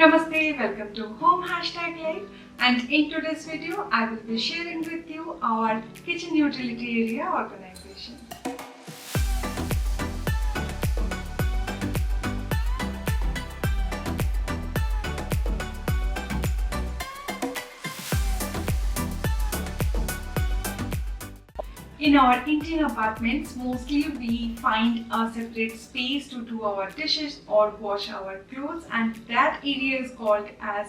Namaste, welcome to Home Hashtag Live, and in today's video I will be sharing with you our kitchen utility area organization. In our Indian apartments, mostly we find a separate space to do our dishes or wash our clothes, and that area is called as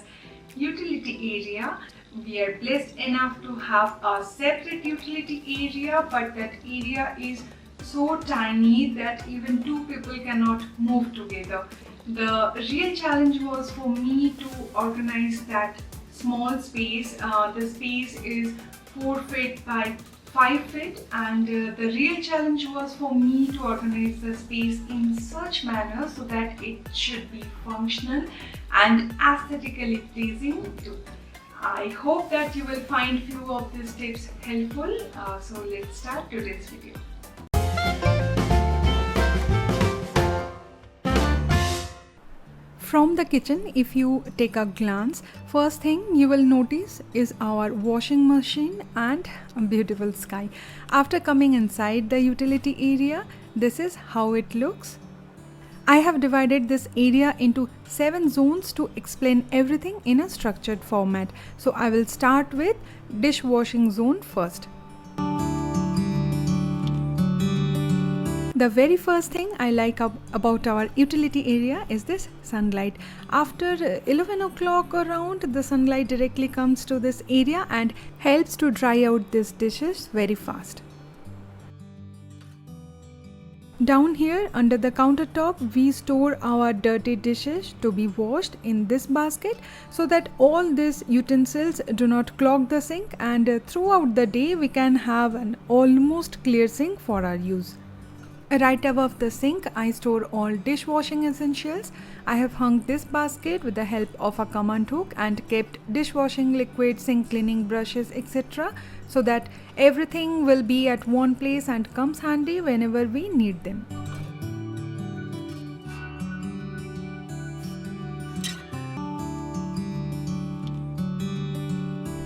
utility area. We are blessed enough to have a separate utility area, but that area is so tiny that even two people cannot move together. The real challenge was for me to organize that small space. The space is 4 feet by 5 feet, and the real challenge was for me to organize the space in such manner so that it should be functional and aesthetically pleasing too. I hope that you will find few of these tips helpful. So let's start today's video. From the kitchen, if you take a glance, first thing you will notice is our washing machine and a beautiful sky. After coming inside the utility area, this is how it looks. I have divided this area into 7 zones to explain everything in a structured format. So I will start with dishwashing zone first. The very first thing I like about our utility area is this sunlight. After 11 o'clock around, the sunlight directly comes to this area and helps to dry out these dishes very fast. Down here under the countertop, we store our dirty dishes to be washed in this basket so that all these utensils do not clog the sink, and throughout the day we can have an almost clear sink for our use. Right above the sink, I store all dishwashing essentials. I have hung this basket with the help of a command hook and kept dishwashing liquid, sink cleaning brushes, etc. so that everything will be at one place and comes handy whenever we need them.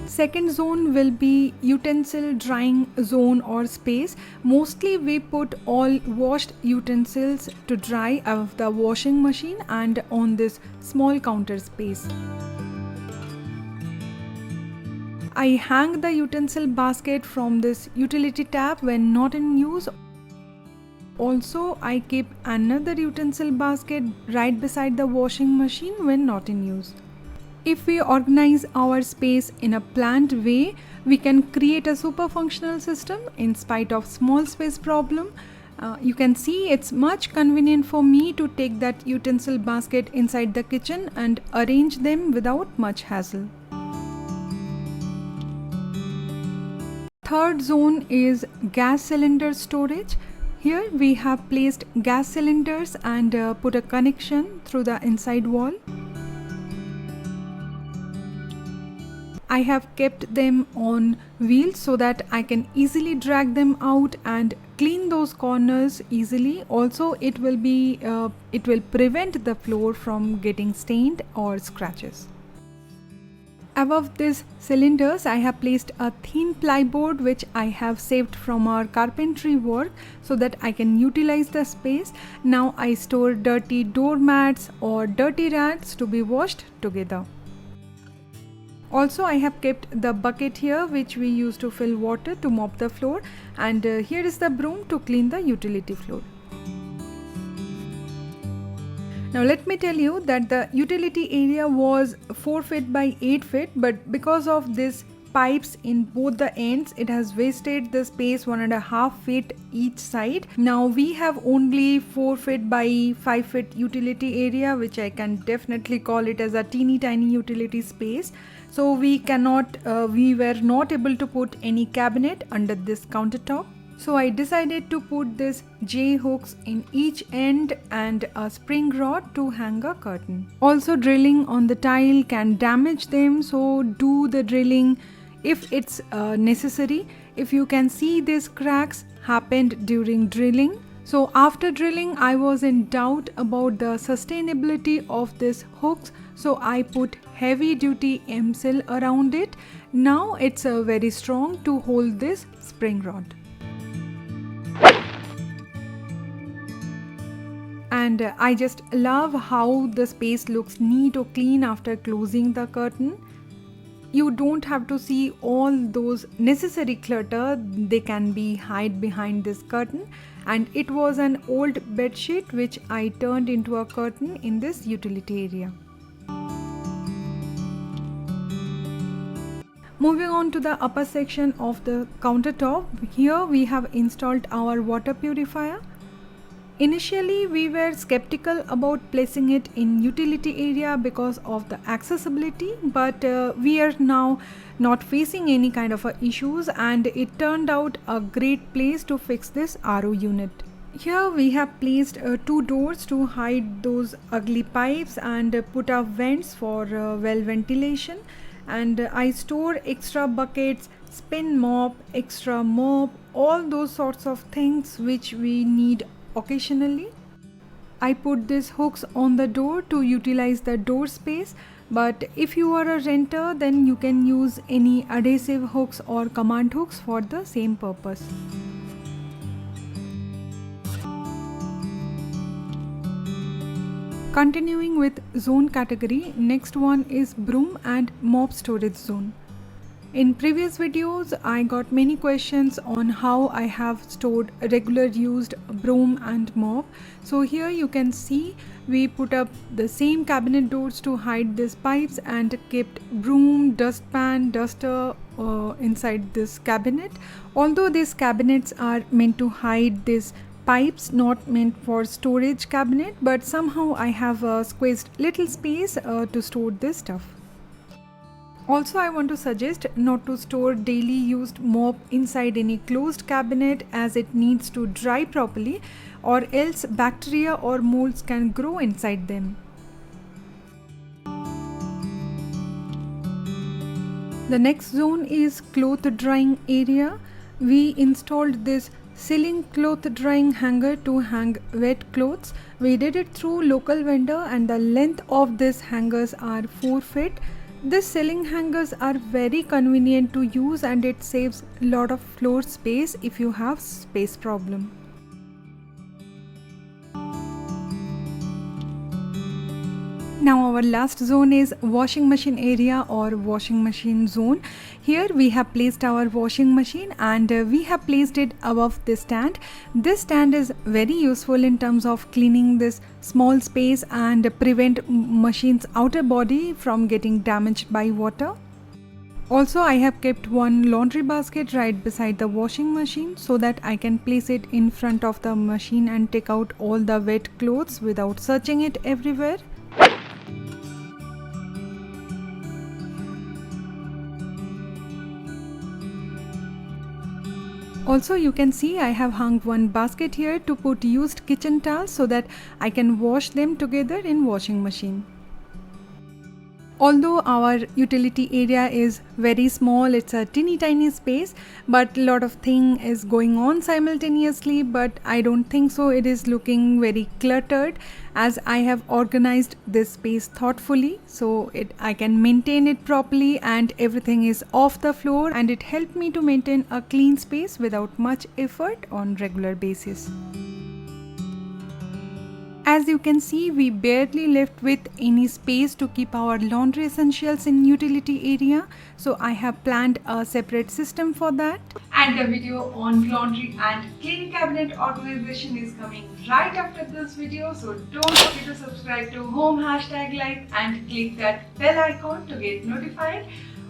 Second zone will be utensil drying zone or space. Mostly we put all washed utensils to dry out of the washing machine and on this small counter space. I hang the utensil basket from this utility tap when not in use. Also, I keep another utensil basket right beside the washing machine when not in use. If we organize our space in a planned way, we can create a super functional system in spite of small space problem. You can see it's much convenient for me to take that utensil basket inside the kitchen and arrange them without much hassle. Third zone is gas cylinder storage. Here we have placed gas cylinders and put a connection through the inside wall. I have kept them on wheels so that I can easily drag them out and clean those corners easily. Also, it will prevent the floor from getting stained or scratches. Above these cylinders, I have placed a thin plyboard which I have saved from our carpentry work so that I can utilize the space. Now I store dirty doormats or dirty rats to be washed together. Also, I have kept the bucket here which we use to fill water to mop the floor, and here is the broom to clean the utility floor. Now let me tell you that the utility area was 4 feet by 8 feet, but because of this pipes in both the ends, it has wasted the space 1.5 feet each side. Now we have only 4 feet by 5 feet utility area, which I can definitely call it as a teeny tiny utility space. So we were not able to put any cabinet under this countertop. So I decided to put this J hooks in each end and a spring rod to hang a curtain. Also, drilling on the tile can damage them, so do the drilling if it's necessary. If you can see these cracks happened during drilling, So after drilling, I was in doubt about the sustainability of this hooks, so I put heavy duty Utensil around it. Now it's very strong to hold this spring rod. And I just love how the space looks neat or clean after closing the curtain. You don't have to see all those necessary clutter, they can be hide behind this curtain. And it was an old bed sheet which I turned into a curtain in this utility area. Moving on to the upper section of the countertop, here we have installed our water purifier. Initially, we were skeptical about placing it in utility area because of the accessibility, but we are now not facing any kind of issues, and it turned out a great place to fix this RO unit. Here we have placed 2 doors to hide those ugly pipes and put up vents for well ventilation, and I store extra buckets, spin mop, extra mop, all those sorts of things which we need occasionally. I put these hooks on the door to utilize the door space, but if you are a renter, then you can use any adhesive hooks or command hooks for the same purpose. Continuing with zone category, next one is broom and mop storage zone. In previous videos, I got many questions on how I have stored regular used broom and mop. So here you can see we put up the same cabinet doors to hide these pipes and kept broom, dustpan, duster inside this cabinet. Although these cabinets are meant to hide these pipes, not meant for storage cabinet, but somehow I have squeezed little space to store this stuff. Also, I want to suggest not to store daily used mop inside any closed cabinet as it needs to dry properly, or else bacteria or molds can grow inside them. The next zone is cloth drying area. We installed this ceiling cloth drying hanger to hang wet clothes. We did it through local vendor, and the length of these hangers are 4 feet. These ceiling hangers are very convenient to use, and it saves a lot of floor space if you have space problem. Now our last zone is washing machine area or washing machine zone. Here we have placed our washing machine, and we have placed it above this stand. This stand is very useful in terms of cleaning this small space and prevent machine's outer body from getting damaged by water. Also, I have kept one laundry basket right beside the washing machine so that I can place it in front of the machine and take out all the wet clothes without searching it everywhere. Also, you can see I have hung one basket here to put used kitchen towels so that I can wash them together in washing machine. Although our utility area is very small, it's a teeny tiny space, but a lot of thing is going on simultaneously, but I don't think so it is looking very cluttered, as I have organized this space thoughtfully, so I can maintain it properly and everything is off the floor, and it helped me to maintain a clean space without much effort on regular basis. As you can see, we barely left with any space to keep our laundry essentials in utility area. So I have planned a separate system for that. And the video on laundry and cleaning cabinet organization is coming right after this video. So don't forget to subscribe to Home #Life and click that bell icon to get notified.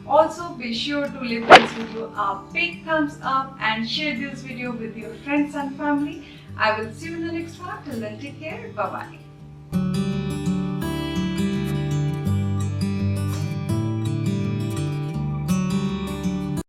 Also, be sure to leave this video a big thumbs up and share this video with your friends and family. I will see you in the next one. Till then, take care. Bye-bye.